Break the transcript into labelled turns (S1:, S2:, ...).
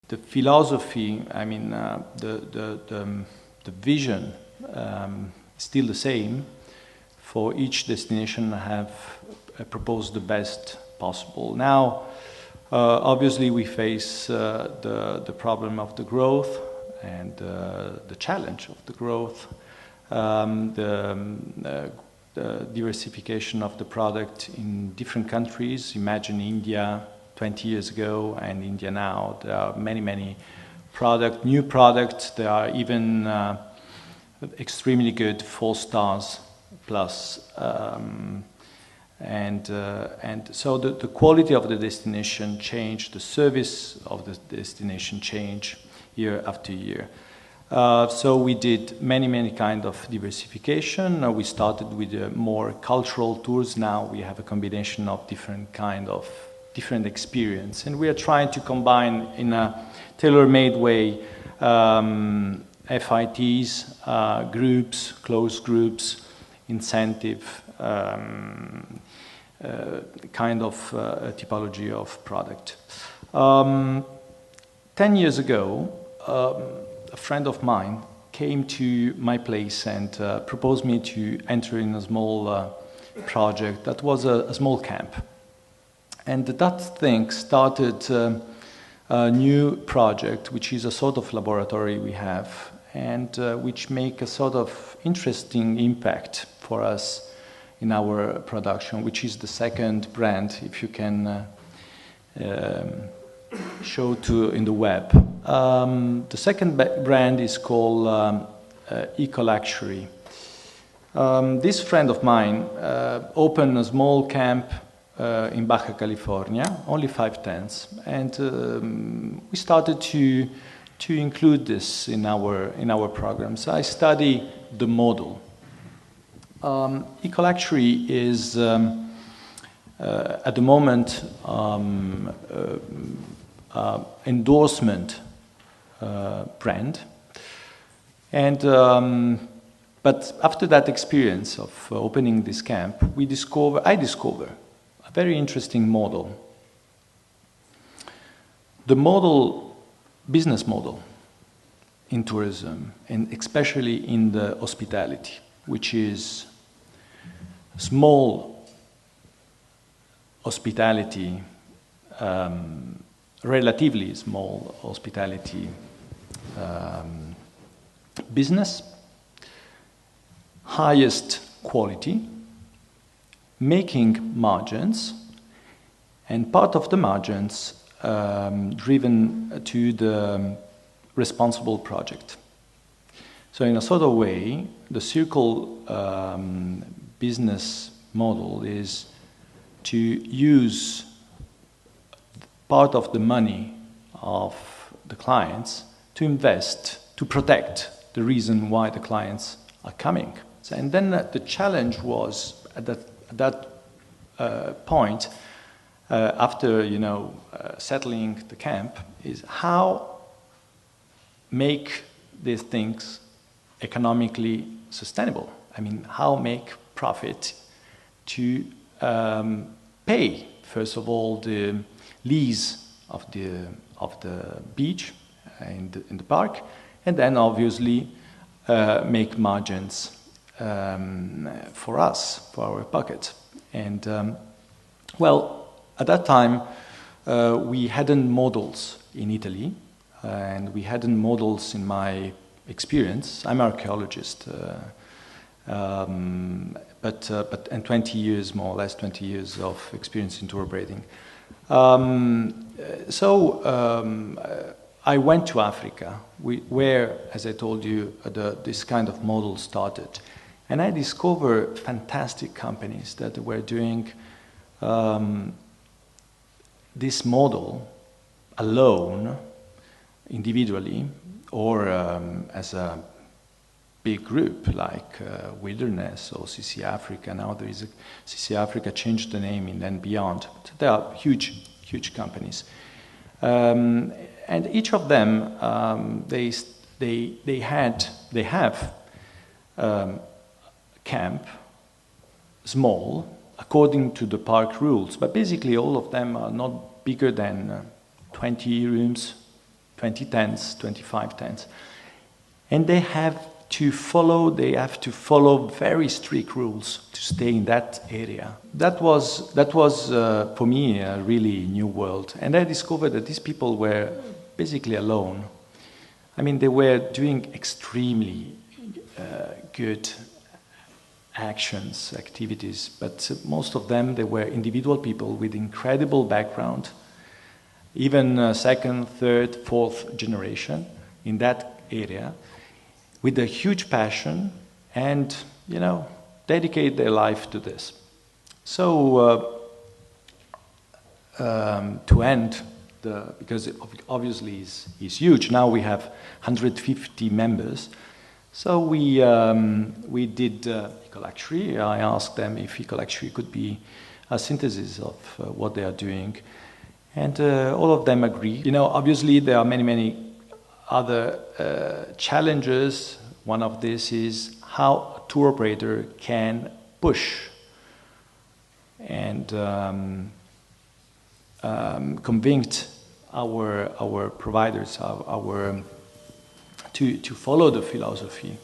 S1: the philosophy, I mean, the vision is still the same. For each destination, I have proposed the best possible. Now, obviously, we face the problem of the growth and the challenge of the growth, the diversification of the product in different countries. Imagine India 20 years ago and India now. There are many new products. There are even extremely good 4 stars plus. And so the quality of the destination changed, the service of the destination changed year after year. So we did many kind of diversification. We started with more cultural tours. Now we have a combination of different experience, and we are trying to combine in a tailor-made way FITs, groups, closed groups, incentive, kind of typology of product. 10 years ago, a friend of mine came to my place and proposed me to enter in a small project that was a small camp. And that thing started a new project, which is a sort of laboratory we have, and which make a sort of interesting impact for us in our production, which is the second brand, if you can show in the web. The second brand is called Eco-Luxury. This friend of mine opened a small camp in Baja California, only 5 tents, and we started to include this in our programs. I study the model. Eco-Luxury is at the moment endorsement brand, and but after that experience of opening this camp, I discover a very interesting model. The business model in tourism, and especially in the hospitality, which is small hospitality, relatively small hospitality business, highest quality, making margins, and part of the margins driven to the responsible project. So in a sort of way, the circle business model is to use part of the money of the clients to invest, to protect the reason why the clients are coming. So, and then the challenge was at that point, after settling the camp, is how make these things economically sustainable. I mean, how make profit to pay, first of all, the lease of the beach in the park, and then obviously make margins for us, for our pocket. And well, at that time, we hadn't models in Italy, and we hadn't models in my experience. I'm an archaeologist, but 20 years, more or less 20 years of experience in tour operating. I went to Africa, where, as I told you, this kind of model started. And I discovered fantastic companies that were doing this model alone, individually, or as a big group like Wilderness or CC Africa. Now there is CC Africa changed the name and beyond. So they are huge companies, and each of them they have camp, small, according to the park rules, but basically all of them are not bigger than 20 rooms, 20 tents, 25 tents. And they have to follow very strict rules to stay in that area. That was for me a really new world. And I discovered that these people were basically alone. I mean, they were doing extremely good activities, but most of them, they were individual people with incredible background, even second, third, fourth generation in that area, with a huge passion and, dedicate their life to this. So to end, because obviously it's huge, now we have 150 members. So we did eco-luxury. I asked them if eco-luxury could be a synthesis of what they are doing. And all of them agreed. Obviously there are many other challenges. One of this is how a tour operator can push and convince our providers to follow the philosophy.